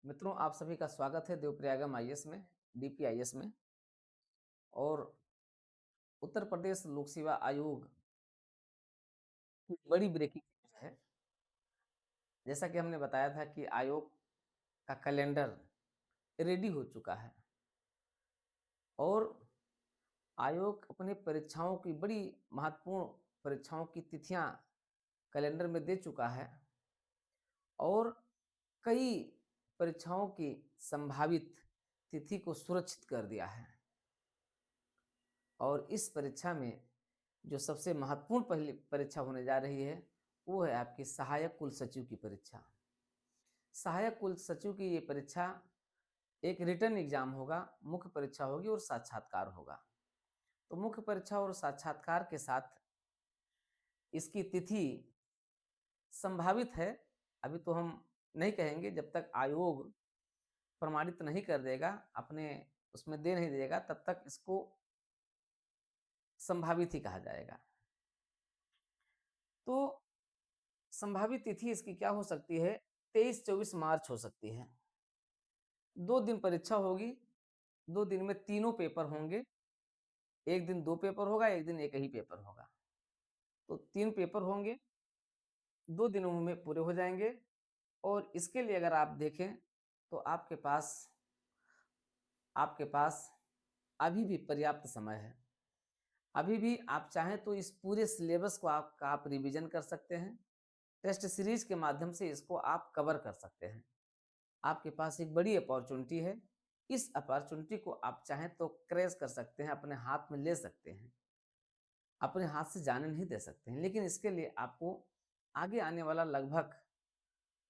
मित्रों, आप सभी का स्वागत है देवप्रयागम आईएएस में, डीपीआईएस में। और उत्तर प्रदेश लोक सेवा आयोग की बड़ी ब्रेकिंग न्यूज़ है। जैसा कि हमने बताया था कि आयोग का कैलेंडर रेडी हो चुका है और आयोग अपने परीक्षाओं की बड़ी महत्वपूर्ण परीक्षाओं की तिथियां कैलेंडर में दे चुका है और कई परीक्षाओं की संभावित तिथि को सुरक्षित कर दिया है। और इस परीक्षा में जो सबसे महत्वपूर्ण पहली परीक्षा होने जा रही है, वो है आपकी सहायक कुल सचिव की परीक्षा। सहायक कुल सचिव की ये परीक्षा एक रिटन एग्जाम होगा, मुख्य परीक्षा होगी और साक्षात्कार होगा। तो मुख्य परीक्षा और साक्षात्कार के साथ इसकी तिथि संभावित है। अभी तो हम नहीं कहेंगे, जब तक आयोग प्रमाणित नहीं कर देगा, अपने उसमें दे नहीं देगा, तब तक इसको संभावित ही कहा जाएगा। तो संभावित तिथि इसकी क्या हो सकती है? 23-24 मार्च हो सकती है। 2 दिन परीक्षा होगी, 2 दिन में तीनों पेपर होंगे। एक दिन 2 पेपर होगा, एक दिन 1 ही पेपर होगा। तो 3 पेपर होंगे, 2 दिनों में पूरे हो जाएँगे। और इसके लिए अगर आप देखें तो आपके पास अभी भी पर्याप्त समय है। अभी भी आप चाहें तो इस पूरे सिलेबस को आप रिवीजन कर सकते हैं। टेस्ट सीरीज के माध्यम से इसको आप कवर कर सकते हैं। आपके पास एक बड़ी अपॉर्चुनिटी है। इस अपॉर्चुनिटी को आप चाहें तो क्रैश कर सकते हैं, अपने हाथ में ले सकते हैं। अपने हाथ से जाने नहीं दे सकते हैं, लेकिन इसके लिए आपको आगे आने वाला लगभग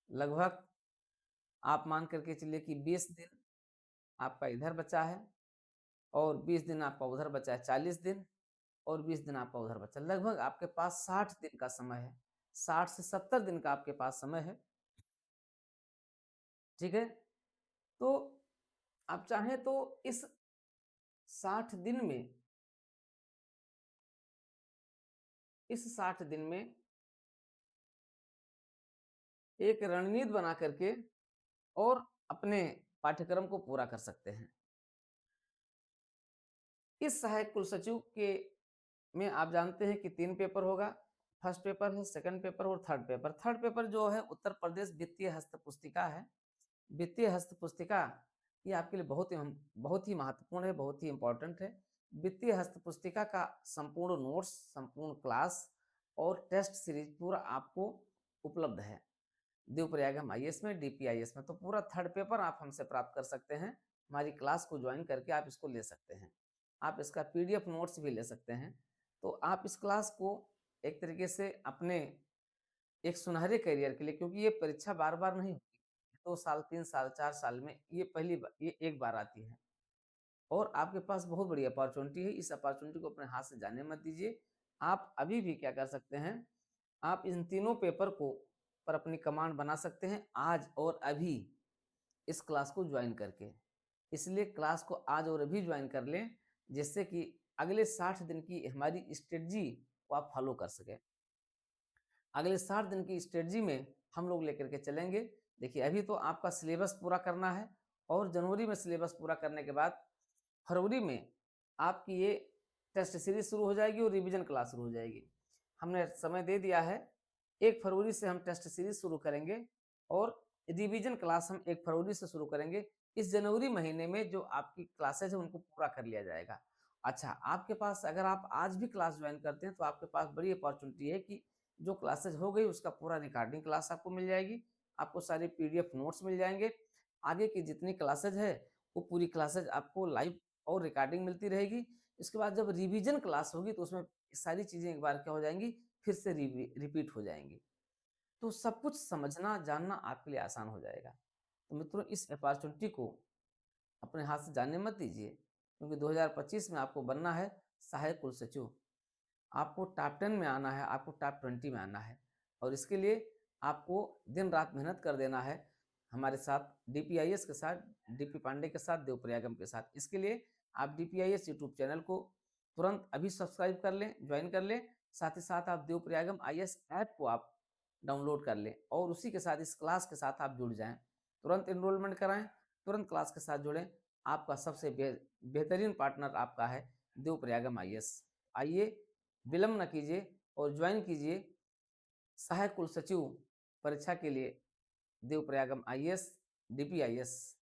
लगभग आप मान करके चलिए कि 20 दिन आपका इधर बचा है और 20 दिन आपका उधर बचा है, 40 दिन और 20 दिन आपका उधर बचा। लगभग आपके पास 60 दिन का समय है। 60 से 70 दिन का आपके पास समय है। ठीक है? तो आप चाहें तो इस 60 दिन में इस 60 दिन में एक रणनीति बना करके और अपने पाठ्यक्रम को पूरा कर सकते हैं। इस सहायक कुल सचिव के में आप जानते हैं कि 3 पेपर होगा। फर्स्ट पेपर है, सेकंड पेपर और थर्ड पेपर। थर्ड पेपर जो है उत्तर प्रदेश वित्तीय हस्त पुस्तिका है। वित्तीय हस्त पुस्तिका ये आपके लिए बहुत ही महत्वपूर्ण है, बहुत ही इम्पोर्टेंट है। वित्तीय हस्त पुस्तिका का संपूर्ण नोट्स, संपूर्ण क्लास और टेस्ट सीरीज पूरा आपको उपलब्ध है देवप्रयागम आईएएस में, डीपीआईएस में। तो पूरा थर्ड पेपर आप हमसे प्राप्त कर सकते हैं। हमारी क्लास को ज्वाइन करके आप इसको ले सकते हैं। आप इसका पीडीएफ नोट्स भी ले सकते हैं। तो आप इस क्लास को एक तरीके से अपने एक सुनहरे करियर के लिए, क्योंकि ये परीक्षा बार-बार नहीं होती, 2 साल, 3 साल, 4 साल में ये एक बार आती है और आपके पास बहुत बड़ी अपॉर्चुनिटी है। इस अपॉर्चुनिटी को अपने हाथ से जाने मत दीजिए। आप अभी भी क्या कर सकते हैं, आप इन तीनों पेपर को पर अपनी कमांड बना सकते हैं आज और अभी इस क्लास को ज्वाइन करके। इसलिए क्लास को आज और अभी ज्वाइन कर लें, जिससे कि अगले 60 दिन की हमारी स्ट्रेटजी को आप फॉलो कर सकें। अगले 60 दिन की स्ट्रेटजी में हम लोग लेकर के चलेंगे। देखिए, अभी तो आपका सिलेबस पूरा करना है और जनवरी में सिलेबस पूरा करने के बाद फरवरी में आपकी ये टेस्ट सीरीज शुरू हो जाएगी और रिवीजन क्लास शुरू हो जाएगी। हमने समय दे दिया है, 1 फरवरी से हम टेस्ट सीरीज शुरू करेंगे और रिवीजन क्लास हम 1 फरवरी से शुरू करेंगे। इस जनवरी महीने में जो आपकी क्लासेज है उनको पूरा कर लिया जाएगा। अच्छा, आपके पास अगर आप आज भी क्लास ज्वाइन करते हैं तो आपके पास बड़ी अपॉर्चुनिटी है कि जो क्लासेज हो गई उसका पूरा रिकॉर्डिंग क्लास आपको मिल जाएगी। आपको सारे पीडीएफ नोट्स मिल जाएंगे। आगे की जितनी क्लासेज है वो पूरी क्लासेज आपको लाइव और रिकॉर्डिंग मिलती रहेगी। इसके बाद जब रिवीजन क्लास होगी तो उसमें सारी चीज़ें एक बार क्या हो जाएंगी, फिर से रिपीट हो जाएंगी। तो सब कुछ समझना जानना आपके लिए आसान हो जाएगा। तो मित्रों, इस अपॉर्चुनिटी को अपने हाथ से जाने मत दीजिए, क्योंकि 2025 में आपको बनना है सहायक कुल सचिव। आपको टॉप 10 में आना है, आपको टॉप 20 में आना है और इसके लिए आपको दिन रात मेहनत कर देना है हमारे साथ, डीपीआईएस के साथ, डीपी पांडे के साथ, देवप्रयागम के साथ। इसके लिए आप डीपीआईएस यूट्यूब चैनल को तुरंत अभी सब्सक्राइब कर लें, ज्वाइन कर लें। साथ ही साथ आप देवप्रयागम आईएएस ऐप को आप डाउनलोड कर लें और उसी के साथ इस क्लास के साथ आप जुड़ जाएं। तुरंत एनरोलमेंट कराएं, तुरंत क्लास के साथ जुड़ें। आपका सबसे बेहतरीन पार्टनर आपका है देवप्रयागम आईएएस। आइए विलंब न कीजिए और ज्वाइन कीजिए सहायक कुल सचिव परीक्षा के लिए देवप्रयागम आईएएस, डीपीआईएस।